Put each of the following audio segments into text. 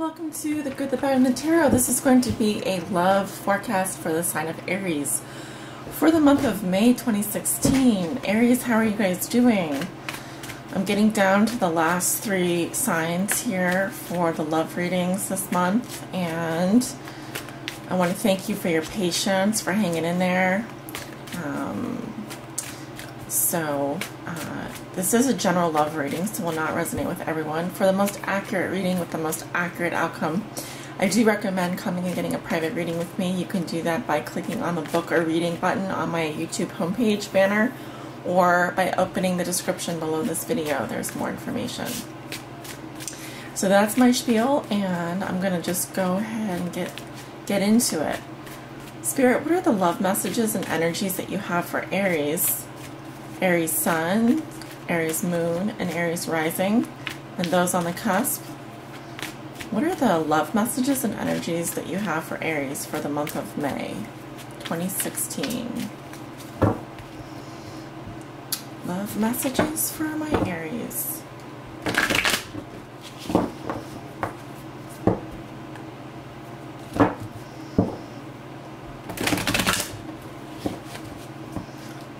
welcome to The Good, the Bad, and the Tarot. This is going to be a love forecast for the sign of Aries for the month of May 2016. Aries, how are you guys doing? I'm getting down to the last three signs here for the love readings this month, and I want to thank you for your patience, for hanging in there. This is a general love reading, so will not resonate with everyone. For the most accurate reading with the most accurate outcome, I do recommend coming and getting a private reading with me. You can do that by clicking on the book or reading button on my YouTube homepage banner, or by opening the description below this video. There's more information. So that's my spiel, and I'm going to just go ahead and get into it. Spirit, what are the love messages and energies that you have for Aries? Aries Sun, Aries Moon, and Aries Rising, and those on the cusp. What are the love messages and energies that you have for Aries for the month of May 2016? Love messages for my Aries.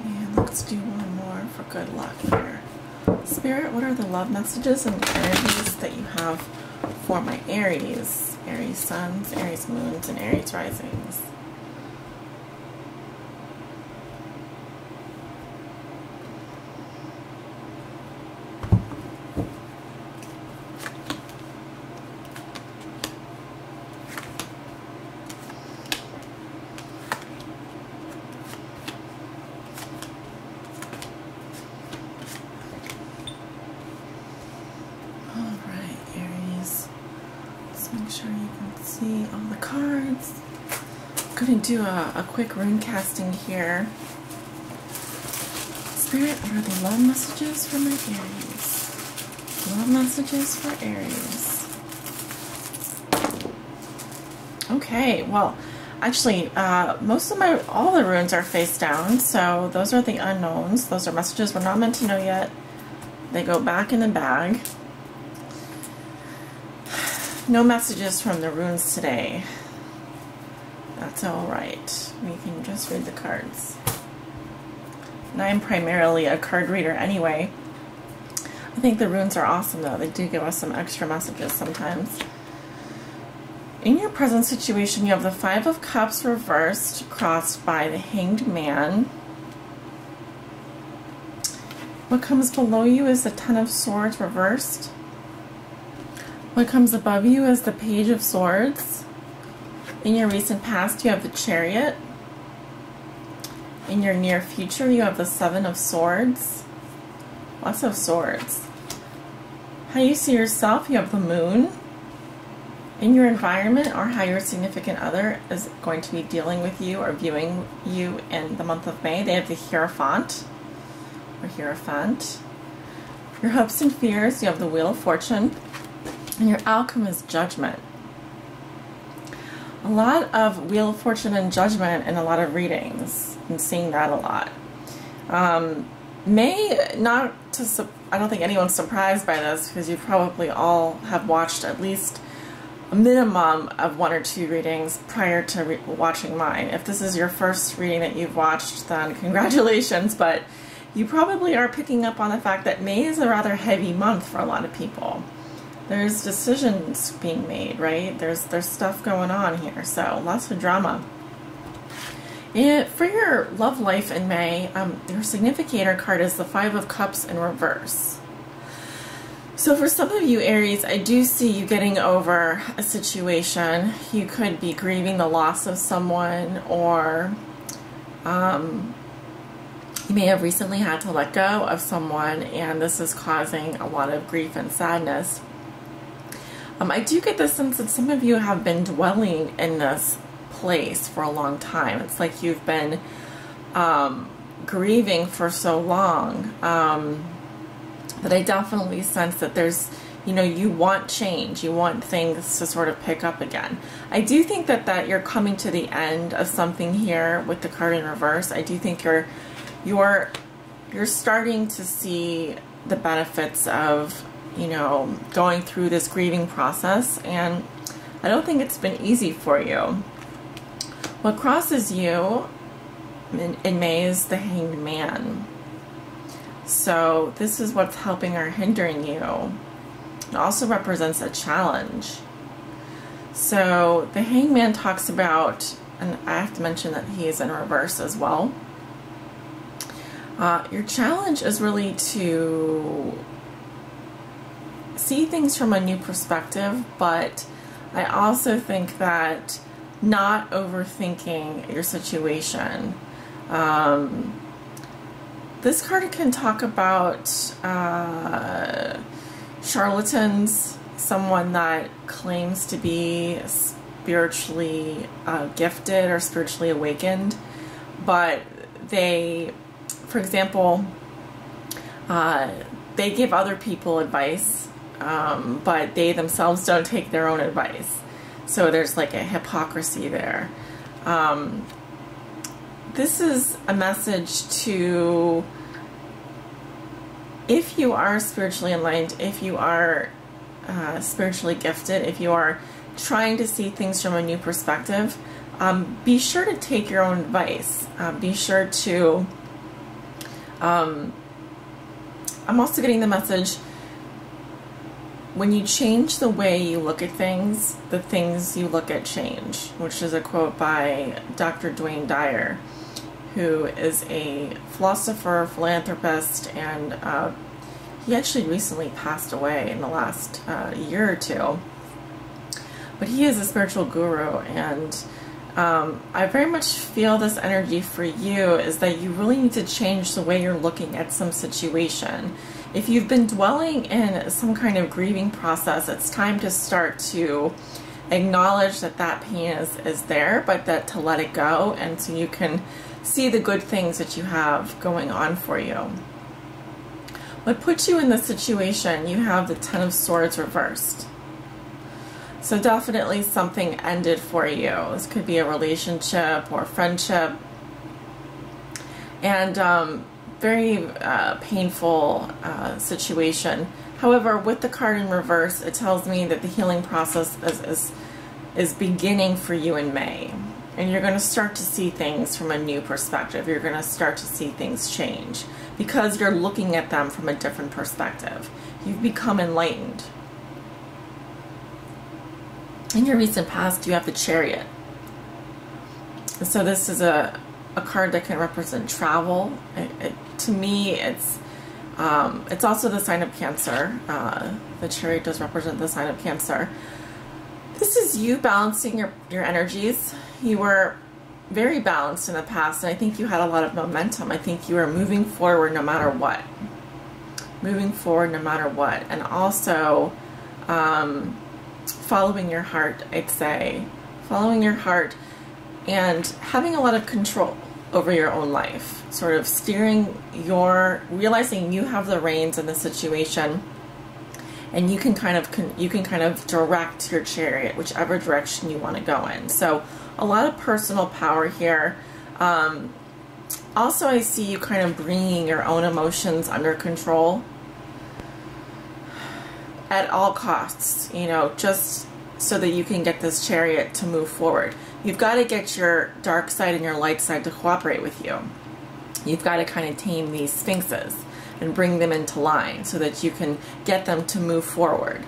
And let's do one more for good luck here. Spirit, what are the love messages and energies that you have for my Aries? Aries Suns, Aries Moons, and Aries Risings. Make sure you can see all the cards. I'm going to do a quick rune casting here. Spirit, what are the love messages for my Aries? Love messages for Aries. Okay, well, actually, all the runes are face down, so those are the unknowns. Those are messages we're not meant to know yet. They go back in the bag. No messages from the runes today. That's alright. We can just read the cards. And I'm primarily a card reader anyway. I think the runes are awesome though. They do give us some extra messages sometimes. In your present situation, you have the Five of Cups reversed, crossed by the Hanged Man. What comes below you is the Ten of Swords reversed. What comes above you is the Page of Swords. In your recent past, you have the Chariot. In your near future, you have the Seven of Swords. Lots of swords. How you see yourself, you have the Moon. In your environment, or how your significant other is going to be dealing with you or viewing you in the month of May, they have the Hierophant, or Hierophant. Your hopes and fears, you have the Wheel of Fortune. And your outcome is Judgment. A lot of Wheel of Fortune and Judgment in a lot of readings. I'm seeing that a lot. I don't think anyone's surprised by this, because you probably all have watched at least a minimum of one or two readings prior to watching mine. If this is your first reading that you've watched, then congratulations, but you probably are picking up on the fact that May is a rather heavy month for a lot of people. There's decisions being made, right? There's stuff going on here, so lots of drama. And for your love life in May, your significator card is the Five of Cups in reverse. So for some of you Aries, I do see you getting over a situation. You could be grieving the loss of someone, or you may have recently had to let go of someone, and this is causing a lot of grief and sadness. I do get the sense that some of you have been dwelling in this place for a long time. It's like you've been grieving for so long that I definitely sense that there's, you want change. You want things to sort of pick up again. I do think that you're coming to the end of something here with the card in reverse. I do think you're starting to see the benefits of you know, going through this grieving process, and I don't think it's been easy for you. What crosses you in May is the Hanged Man. So this is what's helping or hindering you. It also represents a challenge. So the Hanged Man talks about, and I have to mention that he is in reverse as well. Your challenge is really to see things from a new perspective, but I also think that not overthinking your situation. This card can talk about charlatans, someone that claims to be spiritually gifted or spiritually awakened, but they, for example, they give other people advice, but they themselves don't take their own advice. So there's like a hypocrisy there. This is a message to, if you are spiritually enlightened, if you are spiritually gifted, if you are trying to see things from a new perspective, be sure to take your own advice. Be sure to, I'm also getting the message, when you change the way you look at things, the things you look at change, which is a quote by Dr. Dwayne Dyer, who is a philosopher, philanthropist, and he actually recently passed away in the last year or two. But he is a spiritual guru, and I very much feel this energy for you is that you really need to change the way you're looking at some situation. If you've been dwelling in some kind of grieving process, it's time to start to acknowledge that that pain is there, but that to let it go, and so you can see the good things that you have going on for you. What puts you in this situation, you have the Ten of Swords reversed. So definitely something ended for you. This could be a relationship or friendship. And very painful situation. However, with the card in reverse, it tells me that the healing process is beginning for you in May. And you're going to start to see things from a new perspective. You're going to start to see things change because you're looking at them from a different perspective. You've become enlightened. In your recent past, you have the Chariot. So this is a card that can represent travel. To me, it's also the sign of Cancer. The Chariot does represent the sign of Cancer. This is you balancing your energies. You were very balanced in the past, and I think you had a lot of momentum. I think you were moving forward no matter what. Moving forward no matter what. And also following your heart, I'd say. Following your heart and having a lot of control over your own life. Sort of steering realizing you have the reins in the situation, and you can kind of direct your chariot whichever direction you want to go in. So a lot of personal power here. Also, I see you kind of bringing your own emotions under control at all costs, you know, just so that you can get this chariot to move forward. You've got to get your dark side and your light side to cooperate with you. You've got to kind of tame these sphinxes and bring them into line so that you can get them to move forward.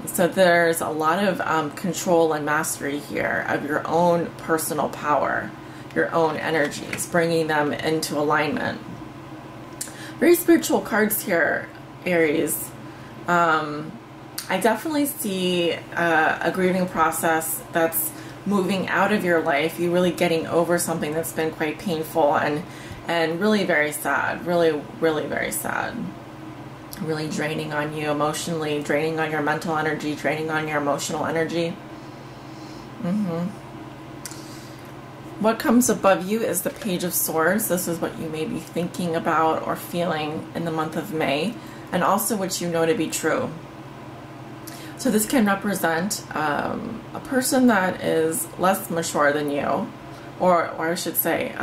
So there's a lot of control and mastery here of your own personal power, your own energies, bringing them into alignment. Very spiritual cards here, Aries. I definitely see a grieving process that's moving out of your life. You really getting over something that's been quite painful and really very sad. Really, really very sad. Really draining on you emotionally, draining on your mental energy, draining on your emotional energy. What comes above you is the Page of Swords. This is what you may be thinking about or feeling in the month of May, and also what you know to be true. So this can represent a person that is less mature than you, or I should say,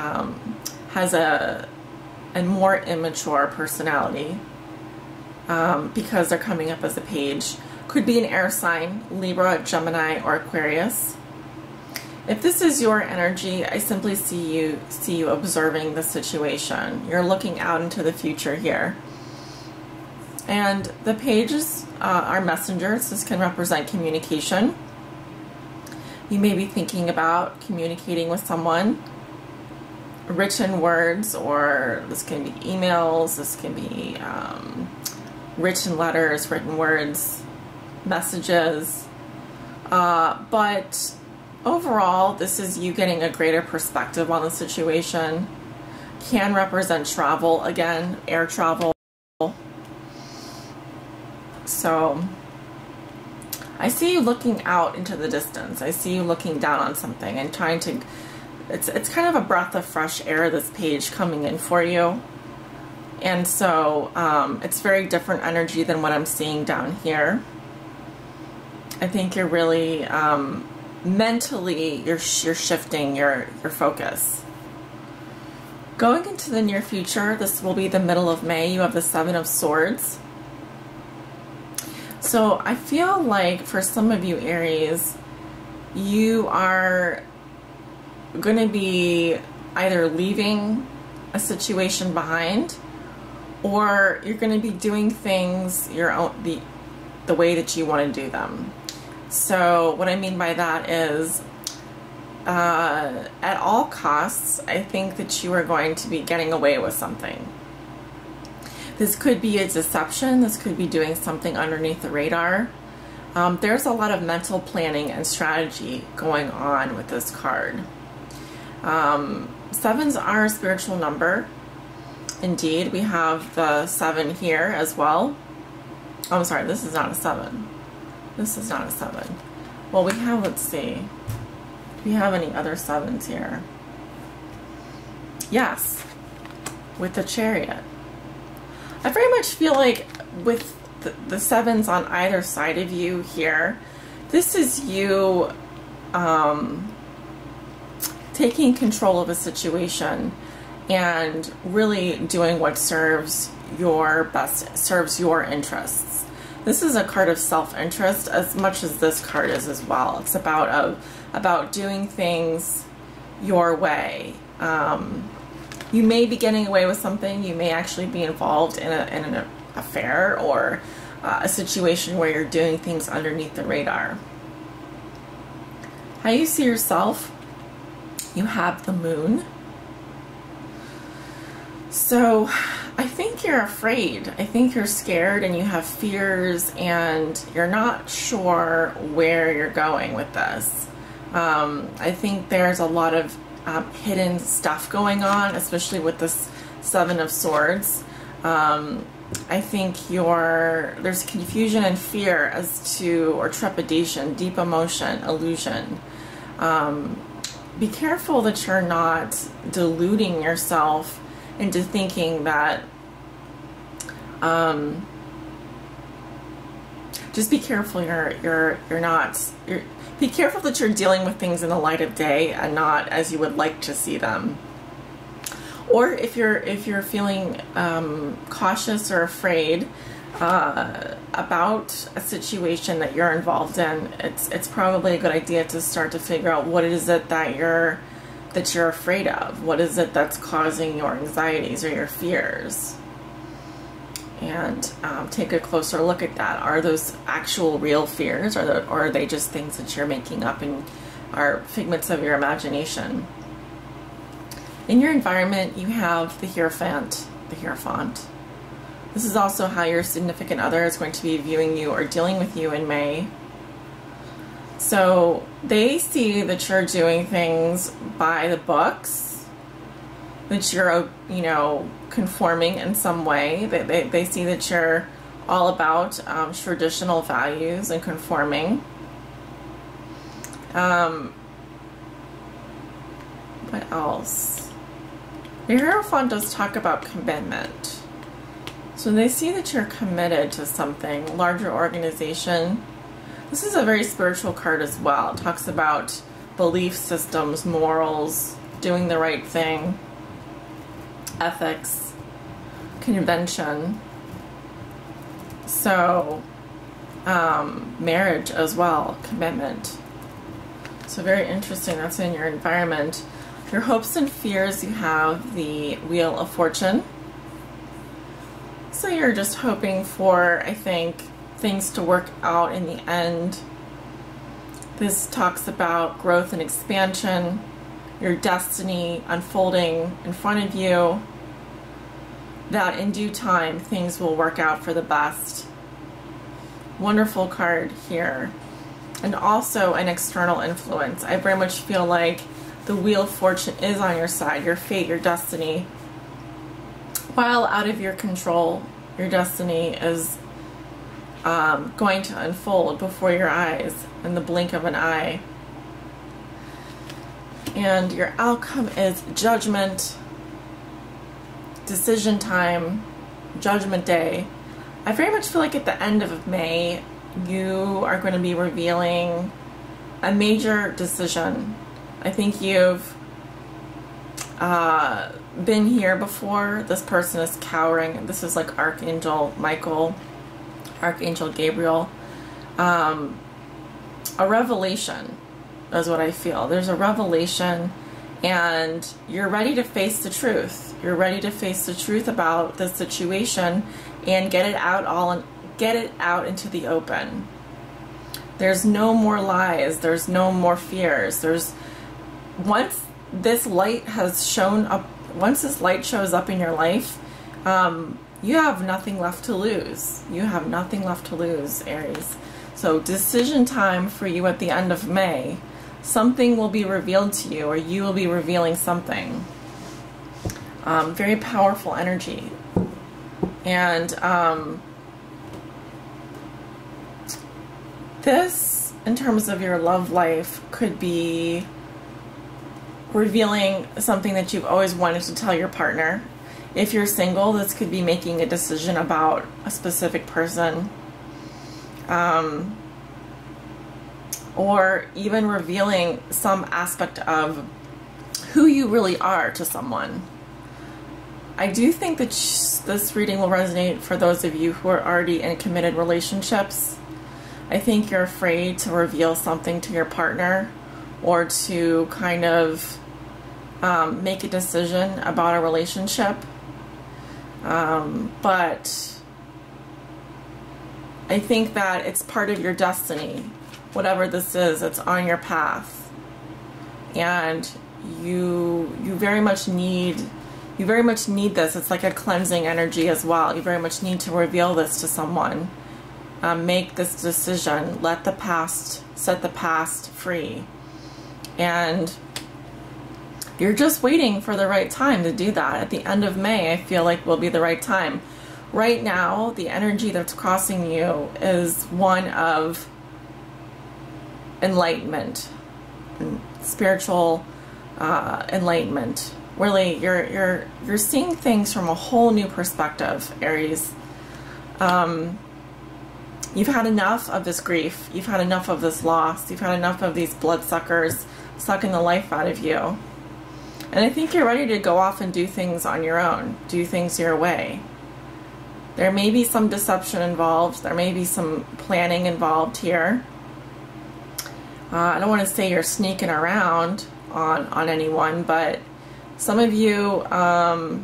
has a more immature personality. because they're coming up as a page. Could be an air sign, Libra, Gemini, or Aquarius. If this is your energy, I simply see you observing the situation. You're looking out into the future here. And the pages are messengers. This can represent communication. You may be thinking about communicating with someone. Written words, or this can be emails, this can be written letters, written words, messages. But overall, this is you getting a greater perspective on the situation. Can represent travel, again, air travel. So I see you looking out into the distance. I see you looking down on something and trying to, it's kind of a breath of fresh air, this page coming in for you. And so it's very different energy than what I'm seeing down here. I think you're really, mentally, you're shifting your focus. Going into the near future, this will be the middle of May, you have the Seven of Swords. So I feel like for some of you Aries, you are going to be either leaving a situation behind, or you're going to be doing things the way that you want to do them. So what I mean by that is, at all costs, I think that you are going to be getting away with something. This could be a deception. This could be doing something underneath the radar. There's a lot of mental planning and strategy going on with this card. Sevens are a spiritual number. Indeed, we have the 7 here as well. Oh, I'm sorry, this is not a 7. This is not a 7. Well, we have, let's see. Do we have any other 7s here? Yes, with the Chariot. I very much feel like with the 7s on either side of you here, this is you taking control of a situation and really doing what serves your best, serves your interests. This is a card of self-interest as much as this card is as well. It's about doing things your way. You may be getting away with something. You may actually be involved in an affair or a situation where you're doing things underneath the radar. How you see yourself? You have the Moon. So I think you're afraid. I think you're scared and you have fears and you're not sure where you're going with this. I think there's a lot of hidden stuff going on, especially with this 7 of Swords. I think there's confusion and fear as to, or trepidation, deep emotion, illusion. Be careful that you're not deluding yourself into thinking that, just be careful be careful that you're dealing with things in the light of day and not as you would like to see them. Or if you're feeling cautious or afraid about a situation that you're involved in, it's probably a good idea to start to figure out what is it that you're afraid of. What is it that's causing your anxieties or your fears? And take a closer look at that. Are those actual real fears, or are they just things that you're making up and are figments of your imagination? In your environment, you have the Hierophant. This is also how your significant other is going to be viewing you or dealing with you in May. So they see that you're doing things by the books, that you're, conforming in some way. They see that you're all about traditional values and conforming. What else? The Hierophant does talk about commitment. So they see that you're committed to something, larger organization. This is a very spiritual card as well. It talks about belief systems, morals, doing the right thing, ethics, convention. So, marriage as well, commitment. So very interesting, that's in your environment. Your hopes and fears, you have the Wheel of Fortune. So you're just hoping for, I think, things to work out in the end. This talks about growth and expansion, your destiny unfolding in front of you, that in due time things will work out for the best. Wonderful card here. And also an external influence. I very much feel like the Wheel of Fortune is on your side, your fate, your destiny. While out of your control, your destiny is going to unfold before your eyes in the blink of an eye. And your outcome is judgment, decision time, judgment day. I very much feel like at the end of May, you are going to be revealing a major decision. I think you've been here before. This person is cowering. This is like Archangel Michael, Archangel Gabriel. A revelation is what I feel. There's a revelation, and you're ready to face the truth. You're ready to face the truth about the situation and get it out into the open. There's no more lies. There's no more fears. Once this light has shown up, once this light shows up in your life, you have nothing left to lose. You have nothing left to lose, Aries. So decision time for you at the end of May. Something will be revealed to you, or you will be revealing something. Very powerful energy. And this, in terms of your love life, could be revealing something that you've always wanted to tell your partner. If you're single, this could be making a decision about a specific person. Or even revealing some aspect of who you really are to someone. I do think that this reading will resonate for those of you who are already in committed relationships. I think you're afraid to reveal something to your partner, or to kind of make a decision about a relationship. But I think that it's part of your destiny. Whatever this is, it's on your path. And you very much need this. It's like a cleansing energy as well. You very much need to reveal this to someone. Make this decision. Let the past, set the past free. And you're just waiting for the right time to do that. At the end of May, I feel like will be the right time. Right now, the energy that's crossing you is one of enlightenment, spiritual enlightenment. Really, you're seeing things from a whole new perspective, Aries. You've had enough of this grief. You've had enough of this loss. You've had enough of these bloodsuckers sucking the life out of you. And I think you're ready to go off and do things on your own. Do things your way. There may be some deception involved. There may be some planning involved here. I don't want to say you're sneaking around on anyone, but some of you are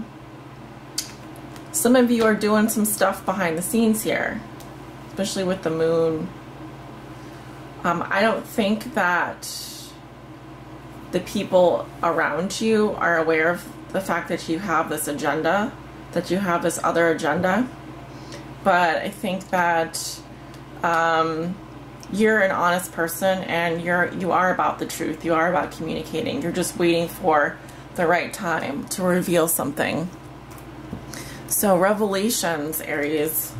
doing some stuff behind the scenes here, especially with the moon. I don't think that the people around you are aware of the fact that you have this agenda, that you have this other agenda. But I think that you're an honest person, and you are about the truth. You are about communicating. You're just waiting for the right time to reveal something. So revelations, Aries.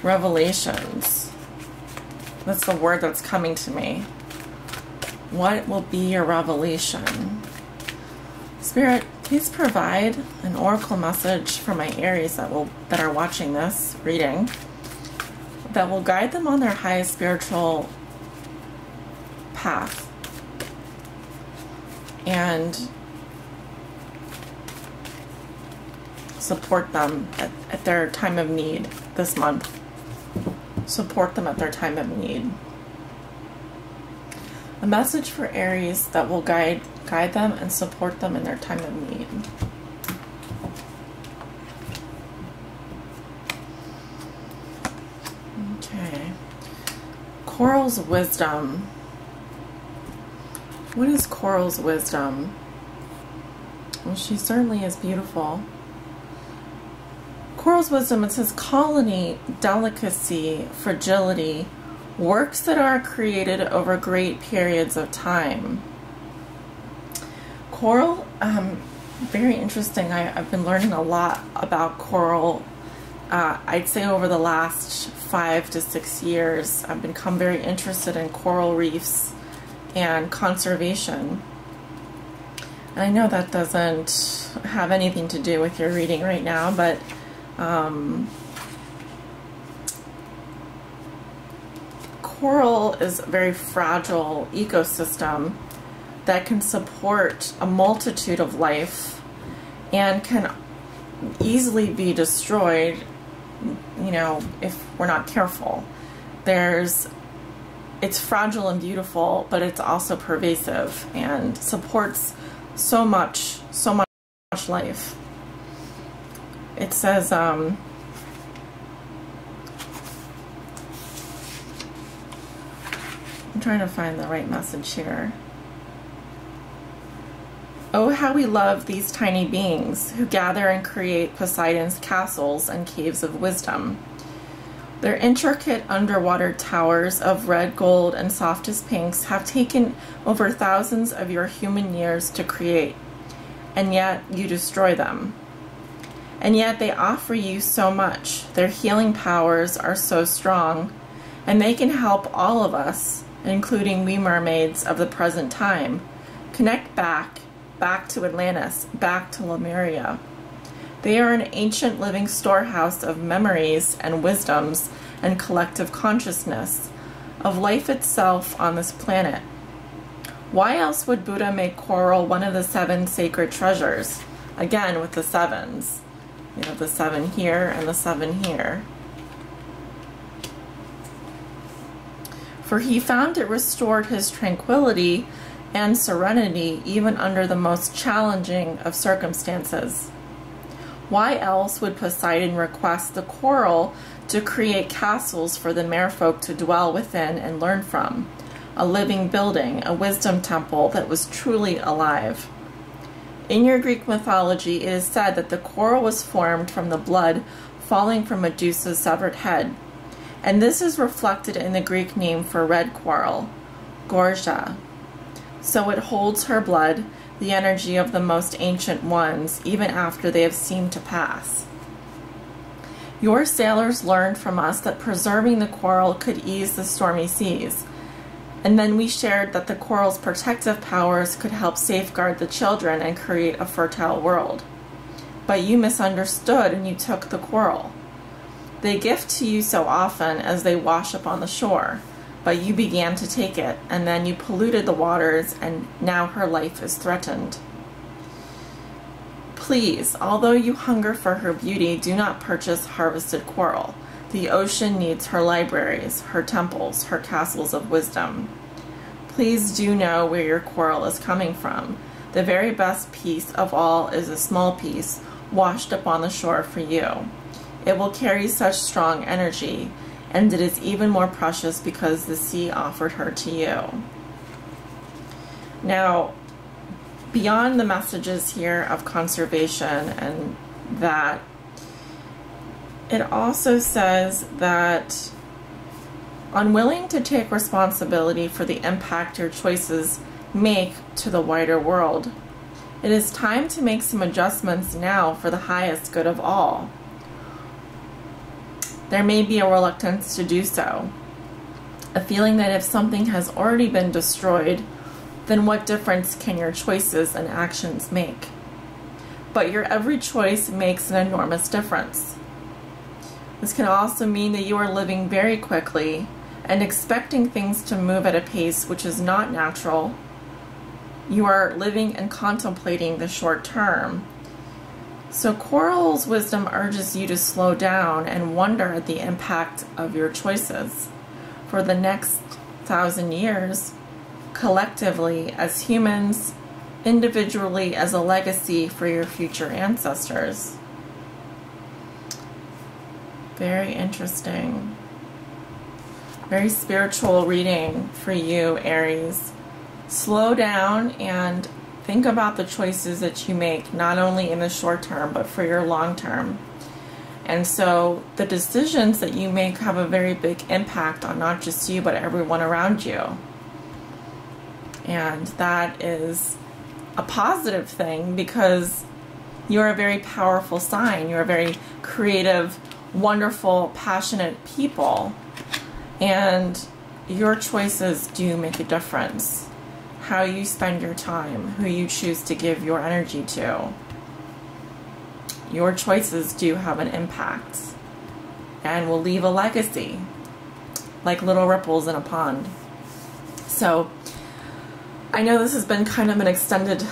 Revelations. That's the word that's coming to me. What will be your revelation? Spirit, please provide an oracle message for my Aries that are watching this reading, that will guide them on their highest spiritual path and support them at their time of need this month. support them at their time of need. A message for Aries that will guide them and support them in their time of need. Okay. Coral's wisdom. What is Coral's wisdom? Well, she certainly is beautiful. Coral's wisdom, it says colony, delicacy, fragility, works that are created over great periods of time. Coral, very interesting. I've been learning a lot about coral. I'd say over the last 5 to 6 years, I've become very interested in coral reefs and conservation. And I know that doesn't have anything to do with your reading right now, but coral is a very fragile ecosystem that can support a multitude of life and can easily be destroyed, you know, if we're not careful. It's fragile and beautiful, but it's also pervasive and supports so much life. It says, I'm trying to find the right message here. Oh, how we love these tiny beings who gather and create Poseidon's castles and caves of wisdom. Their intricate underwater towers of red, gold, and softest pinks have taken over thousands of your human years to create, and yet you destroy them. And yet they offer you so much. Their healing powers are so strong, and they can help all of us, including we mermaids of the present time, connect back to Atlantis, back to Lemuria. They are an ancient living storehouse of memories and wisdoms and collective consciousness of life itself on this planet. Why else would Buddha make coral one of the 7 sacred treasures? Again, with the 7s. You know, the 7 here and the 7 here. For he found it restored his tranquility and serenity even under the most challenging of circumstances. Why else would Poseidon request the coral to create castles for the merfolk to dwell within and learn from? A living building, a wisdom temple that was truly alive. In your Greek mythology, it is said that the coral was formed from the blood falling from Medusa's severed head. And this is reflected in the Greek name for red coral, Gorgia. So it holds her blood, the energy of the most ancient ones, even after they have seemed to pass. Your sailors learned from us that preserving the coral could ease the stormy seas. And then we shared that the coral's protective powers could help safeguard the children and create a fertile world. But you misunderstood and you took the coral. They gift to you so often as they wash up on the shore, but you began to take it, and then you polluted the waters, and now her life is threatened. Please, although you hunger for her beauty, do not purchase harvested coral. The ocean needs her libraries, her temples, her castles of wisdom. Please do know where your coral is coming from. The very best piece of all is a small piece washed up on the shore for you. It will carry such strong energy, and it is even more precious because the sea offered her to you. Now, beyond the messages here of conservation and that, it also says that unwilling to take responsibility for the impact your choices make to the wider world. It is time to make some adjustments now for the highest good of all. There may be a reluctance to do so, a feeling that if something has already been destroyed, then what difference can your choices and actions make? But your every choice makes an enormous difference. This can also mean that you are living very quickly and expecting things to move at a pace which is not natural. You are living and contemplating the short term. So Coral's wisdom urges you to slow down and wonder at the impact of your choices for the next 1,000 years, collectively as humans, individually as a legacy for your future ancestors. Very interesting. Very spiritual reading for you, Aries. Slow down and think about the choices that you make, not only in the short term, but for your long term. And so the decisions that you make have a very big impact on not just you, but everyone around you. And that is a positive thing because you're a very powerful sign. You're a very creative, wonderful, passionate people. And your choices do make a difference. How you spend your time, who you choose to give your energy to. Your choices do have an impact and will leave a legacy, like little ripples in a pond. So I know this has been kind of an extended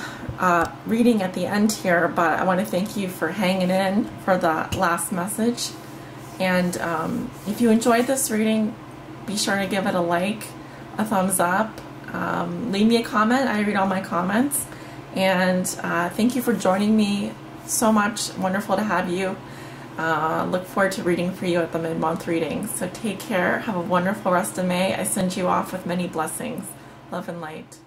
reading at the end here, but I want to thank you for hanging in for the last message. And if you enjoyed this reading, be sure to give it a like, a thumbs up. Leave me a comment. I read all my comments. And thank you for joining me so much. Wonderful to have you. Look forward to reading for you at the mid-month reading. So take care. Have a wonderful rest of May. I send you off with many blessings. Love and light.